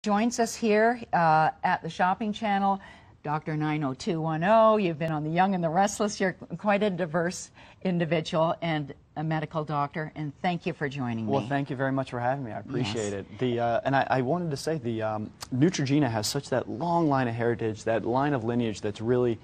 joins us here at the Shopping Channel. Dr. 90210, you've been on The Young and the Restless. You're quite a diverse individual and a medical doctor, and thank you for joining me. Well, thank you very much for having me. I appreciate it. And I wanted to say the Neutrogena has such that long line of heritage, that line of lineage that's really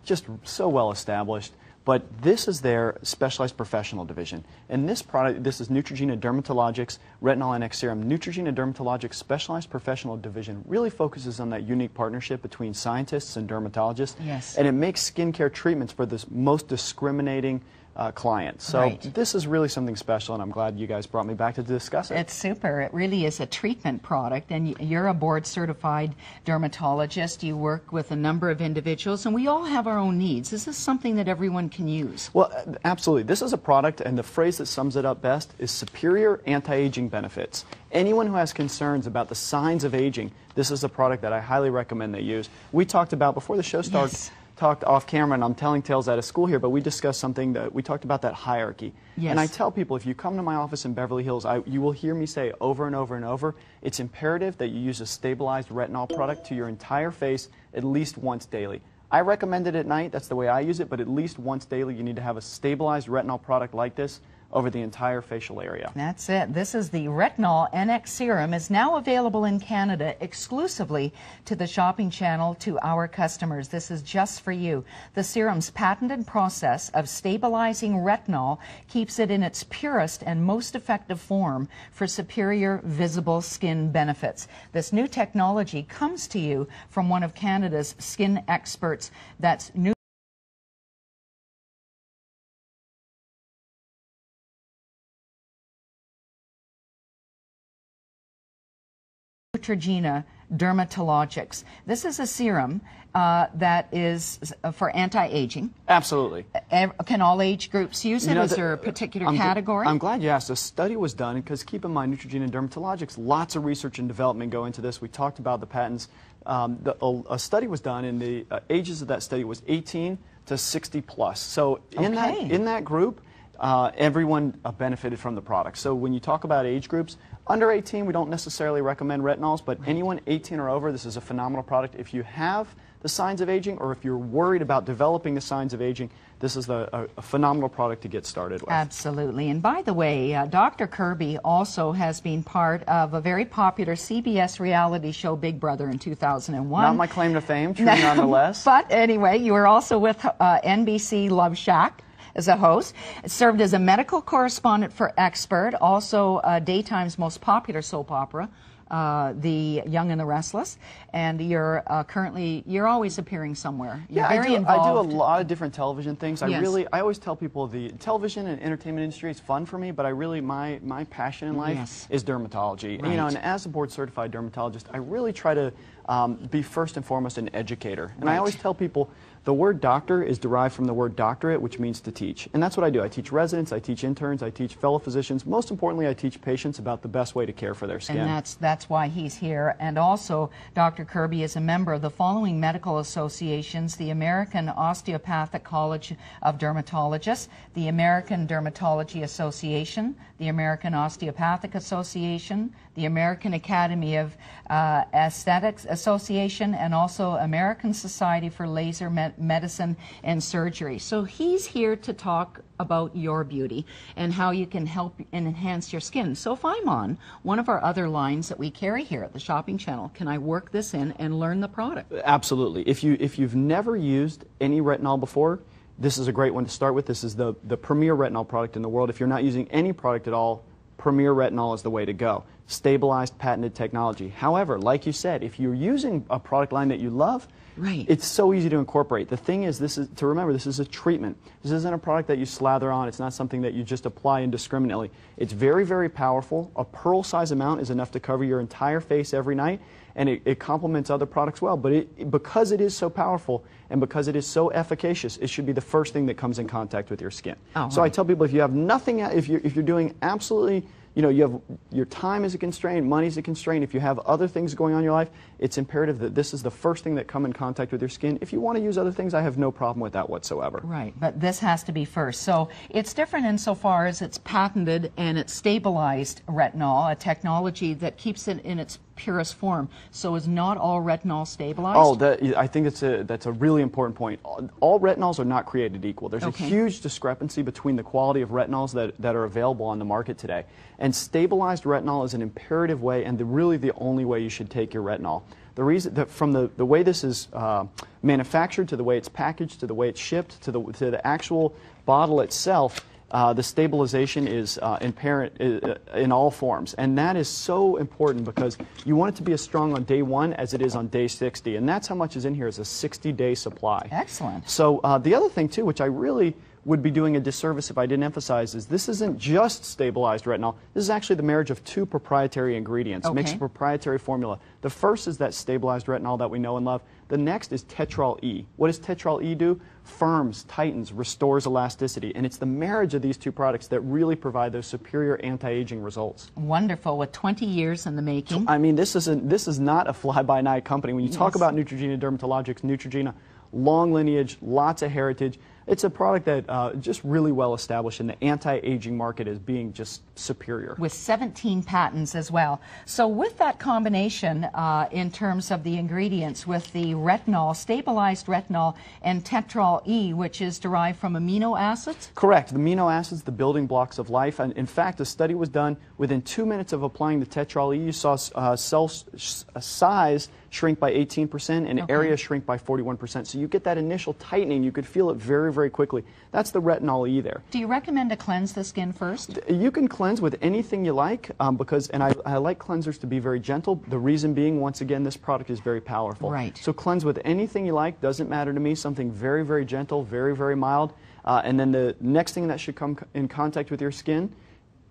just so well established. But this is their specialized professional division. And this product, this is Neutrogena Retinol NX Serum. Neutrogena Dermatologics Specialized Professional Division really focuses on that unique partnership between scientists and dermatologists. Yes. And it makes skincare treatments for the most discriminating clients. So this is really something special, and I'm glad you guys brought me back to discuss it. It's super. It really is a treatment product, and you're a board-certified dermatologist. You work with a number of individuals, and we all have our own needs. Is this something that everyone can use? Well, absolutely. This is a product, and the phrase that sums it up best is superior anti-aging benefits. Anyone who has concerns about the signs of aging, this is a product that I highly recommend they use. We talked about, before the show started, talked off camera, and I'm telling tales out of school here, but we discussed something that we talked about, that hierarchy. Yes. And I tell people, if you come to my office in Beverly Hills, you will hear me say over and over and over, it's imperative that you use a stabilized retinol product to your entire face at least once daily. I recommend it at night, that's the way I use it, but at least once daily you need to have a stabilized retinol product like this over the entire facial area. That's it. This is the Retinol NX Serum. Is now available in Canada exclusively to the Shopping Channel, to our customers. This is just for you. The serum's patented process of stabilizing retinol keeps it in its purest and most effective form for superior visible skin benefits. This new technology comes to you from one of Canada's skin experts. That's Neutrogena Dermatologics. This is a serum that is for anti-aging. Absolutely. Can all age groups use it? Is there a particular category? I'm glad you asked. A study was done, because keep in mind, Neutrogena Dermatologics, lots of research and development go into this. We talked about the patents. A study was done, and the ages of that study was 18 to 60 plus. So in that group, everyone benefited from the product. So when you talk about age groups, under 18, we don't necessarily recommend retinols, but anyone 18 or over, this is a phenomenal product. If you have the signs of aging, or if you're worried about developing the signs of aging, this is a phenomenal product to get started with. Absolutely. And by the way, Dr. Kirby also has been part of a very popular CBS reality show, Big Brother, in 2001. Not my claim to fame, true nonetheless. But anyway, you were also with NBC Love Shack as a host, served as a medical correspondent for Expert, also daytime's most popular soap opera, The Young and the Restless, and you're you're always appearing somewhere. You're very involved. I do a lot of different television things. I always tell people the television and entertainment industry is fun for me, but my passion in life is dermatology. Right. You know, and as a board-certified dermatologist, I really try to be first and foremost an educator. And I always tell people, the word doctor is derived from the word doctorate, which means to teach. And that's what I do. I teach residents, I teach interns, I teach fellow physicians. Most importantly, I teach patients about the best way to care for their skin. And that's why he's here. And also, Dr. Kirby is a member of the following medical associations: the American Osteopathic College of Dermatologists, the American Dermatology Association, the American Osteopathic Association, the American Academy of Aesthetics Association, and also American Society for Laser Medicine and Surgery. So he's here to talk about your beauty and how you can help and enhance your skin. So if I'm on one of our other lines that we carry here at the Shopping Channel, can I work this in and learn the product? Absolutely. If you've never used any retinol before, this is a great one to start with. This is the premier retinol product in the world. If you're not using any product at all, Premier Retinol is the way to go. Stabilized, patented technology. However, like you said, if you're using a product line that you love, it's so easy to incorporate. The thing is, this is a treatment. This isn't a product that you slather on. It's not something that you just apply indiscriminately. It's very, very powerful. A pearl-size amount is enough to cover your entire face every night, and it complements other products well. But because it is so powerful and because it is so efficacious, it should be the first thing that comes in contact with your skin. So I tell people, if you have nothing, if you're doing absolutely, your time is a constraint, money is a constraint. If you have other things going on in your life, it's imperative that this is the first thing that come in contact with your skin. If you want to use other things, I have no problem with that whatsoever. Right, but this has to be first. So it's different insofar as it's patented and it's stabilized retinol, a technology that keeps it in its purest form. So is not all retinol stabilized? Oh, I think that's a really important point. All retinols are not created equal. There's a huge discrepancy between the quality of retinols that are available on the market today. And stabilized retinol is an imperative way and really the only way you should take your retinol. The reason that from the way this is manufactured to the way it's packaged to the way it's shipped to the actual bottle itself, the stabilization is apparent in all forms, and that is so important because you want it to be as strong on day 1 as it is on day 60, and that's how much is in here is a 60-day supply. Excellent. So the other thing too, which I really would be doing a disservice if I didn't emphasize, is this isn't just stabilized retinol. This is actually the marriage of 2 proprietary ingredients, mixed proprietary formula. The first is that stabilized retinol that we know and love. The next is Tetrol E. What does Tetrol E do? Firms, tightens, restores elasticity, and it's the marriage of these 2 products that really provide those superior anti-aging results. Wonderful, with 20 years in the making. I mean, this is not a fly-by-night company. When you talk about Neutrogena Dermatologics, Neutrogena, long lineage, lots of heritage. It's a product that just really well established in the anti-aging market as being just superior. With 17 patents as well. So with that combination in terms of the ingredients with the retinol, stabilized retinol, and Tetrol E, which is derived from amino acids? Correct. The amino acids, the building blocks of life. And in fact, a study was done within 2 minutes of applying the Tetrol E. You saw cell size shrink by 18% and area shrink by 41%. So you get that initial tightening. You could feel it very, very quickly. That's the retinol E there. Do you recommend to cleanse the skin first? You can cleanse with anything you like because, and I like cleansers to be very gentle. The reason being, once again, this product is very powerful. Right. So cleanse with anything you like. Doesn't matter to me. Something very, very gentle, very, very mild. And then the next thing that should come in contact with your skin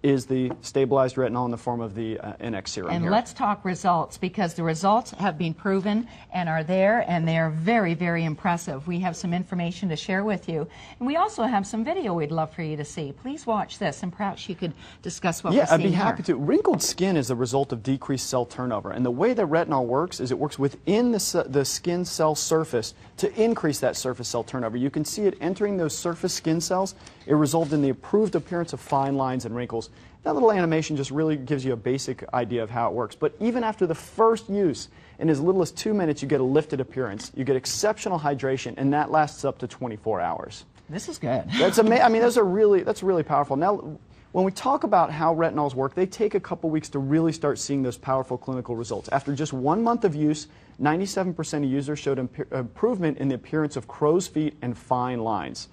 is the stabilized retinol in the form of the NX Serum. And let's talk results, because the results have been proven and are there, and they are very, very impressive. We have some information to share with you, and we also have some video we'd love for you to see. Please watch this, and perhaps you could discuss what we're seeing. Yeah, I'd be happy to. Wrinkled skin is a result of decreased cell turnover, and the way that retinol works is it works within the skin cell surface to increase that surface cell turnover. You can see it entering those surface skin cells. It resulted in the improved appearance of fine lines and wrinkles. That little animation just really gives you a basic idea of how it works. But even after the first use, in as little as 2 minutes, you get a lifted appearance. You get exceptional hydration, and that lasts up to 24 hours. This is good. That's amazing. I mean, that's really powerful. Now, when we talk about how retinols work, they take a couple weeks to really start seeing those powerful clinical results. After just 1 month of use, 97% of users showed improvement in the appearance of crow's feet and fine lines.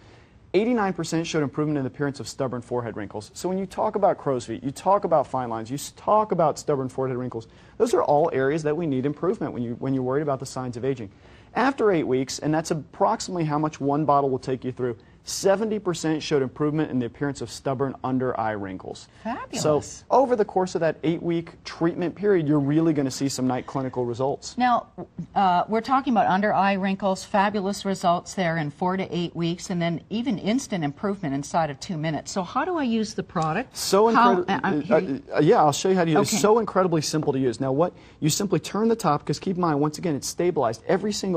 89% showed improvement in the appearance of stubborn forehead wrinkles. So when you talk about crow's feet, you talk about fine lines, you talk about stubborn forehead wrinkles, those are all areas that we need improvement when you're worried about the signs of aging. After 8 weeks, and that's approximately how much one bottle will take you through, 70% showed improvement in the appearance of stubborn under-eye wrinkles. Fabulous. So over the course of that 8-week treatment period, you're really going to see some nice clinical results. Now, we're talking about under-eye wrinkles, fabulous results there in 4 to 8 weeks, and then even instant improvement inside of 2 minutes. So how do I use the product? So yeah, I'll show you how to use it. It's so incredibly simple to use. Now, what you simply turn the top, because keep in mind, once again, it's stabilized.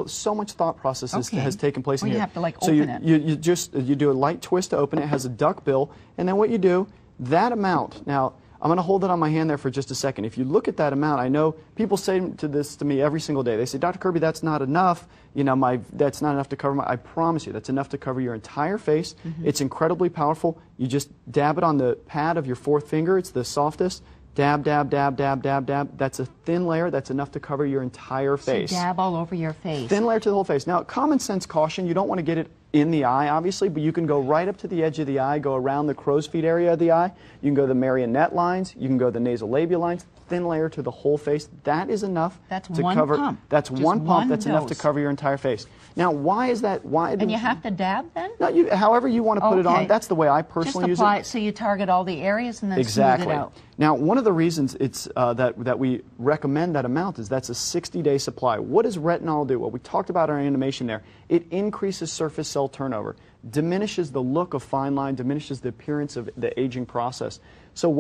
So much thought process has taken place in here. You have to open it. You do a light twist to open it. It has a duck bill, and then what you do, that amount. Now, I'm going to hold it on my hand there for just a second. If you look at that amount, I know people say this to me every single day. They say, Dr. Kirby, that's not enough. You know, that's not enough to cover my. I promise you, that's enough to cover your entire face. It's incredibly powerful. You just dab it on the pad of your fourth finger. It's the softest. Dab, dab, dab, dab, dab, dab. That's a thin layer. That's enough to cover your entire face. So dab all over your face. Thin layer to the whole face. Now, common sense caution, you don't want to get it in the eye, obviously, but you can go right up to the edge of the eye, go around the crow's feet area of the eye. You can go the marionette lines. You can go the nasolabial lines. Thin layer to the whole face. That is enough to cover. Pump. That's just one pump. That's dose. enough to cover your entire face. Now, why is that? And you have to dab then? No, however you want to put it on. That's the way I personally use it. Just apply it so you target all the areas and then smooth it out. Now, one of the reasons it's that we recommend that amount is that's a 60-day supply. What does retinol do? Well, we talked about our animation there. It increases surface cell turnover, diminishes the look of fine line, diminishes the appearance of the aging process. So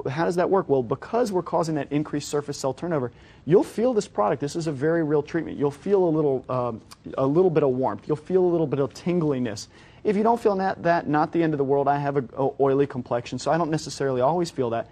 how does that work? Well, because we're causing that increased surface cell turnover, you'll feel this product. This is a very real treatment. You'll feel a little bit of warmth. You'll feel a little bit of tingliness. If you don't feel that, not the end of the world. I have an oily complexion, so I don't necessarily always feel that.